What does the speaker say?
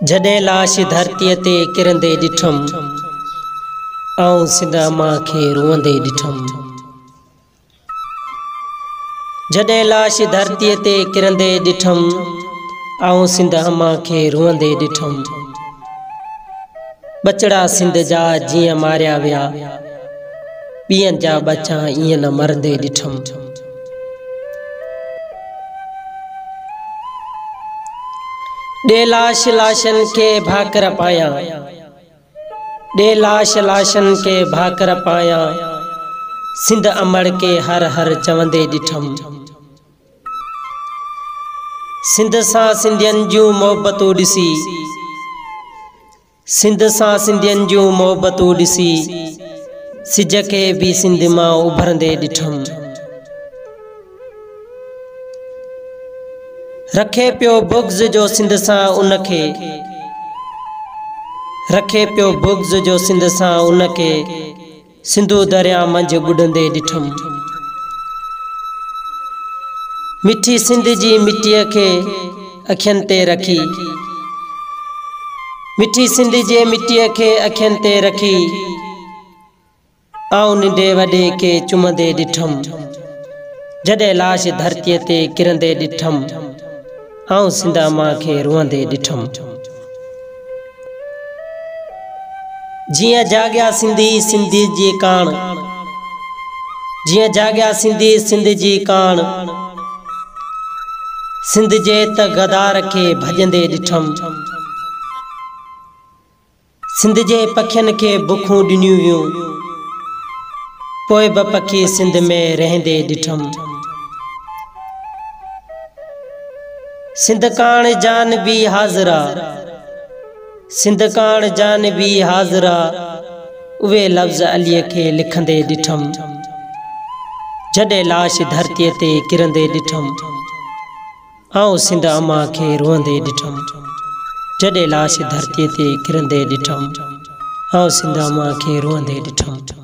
जॾहिं लाश धरतीअ ते किरंदे ॾिठुम, आऊं सिंध अम्मा खे रोअंदे ॾिठुम। जॾहिं लाश धरतीअ ते किरंदे ॾिठुम, आऊं सिंध अम्मा खे रोअंदे ॾिठुम। बचड़ा सिंध जा जीअं मारिया विया, ॿियनि जा बचा ईअं न मरंदे ॾिठुम। ॾे लाश लाशनि खे भाकर पायां, ॾे लाश लाशनि खे भाकर पायां, सिंध अमड़ के हर हर चवंदे ॾिठुम। सिंध सां सिंधियनि जूं मोहबतूं ॾिसी, सिंध सां सिंधियनि जूं मोहबतूं ॾिसी, सिज खे भी सिंध मां उभरंदे ॾिठुम। रखे पियो बुग़्ज़ जो सिंध सां उनखे, रखे पियो बुग़्ज़ जो सिंध सां उनखे, सिंधु दरिया मंझि ॿुॾंदे ॾिठुम। मिठी सिंध जी मिटीअ खे अखियुनि ते रखी, मिठी सिंध जे मिटीअ खे अखियुनि ते रखी, आऊं नंढे वॾे खे चुमंदे ॾिठुम। जॾहिं लाश धरतीअ ते किरंदे ॾिठुम, आऊं सिंध अम्मा खे रोअंदे ॾिठुम। जियां जाॻिया सिंधी सिंध जी कान, जियां जाॻिया सिंधी सिंध जी कान, सिंध जे त गदार खे भॼंदे ॾिठुम। सिंध जे पखियुनि खे बुखूं ॾिनियूं वियूं, पोइ बि पखी सिंध में रहंदे ॾिठुम। सिंध कान जान भी हाज़िरा, सिंध कान जान भी हाज़िरा, उहे लफ़्ज़ अलीअ खे लिखंदे ॾिठुम। जॾहिं लाश धरतीअ ते किरंदे ॾिठुम, आऊं सिंध अम्मा खे रोअंदे ॾिठुम। जॾहिं लाश धरतीअ ते किरंदे ॾिठुम, आऊं सिंध अम्मा खे रोअंदे ॾिठुम।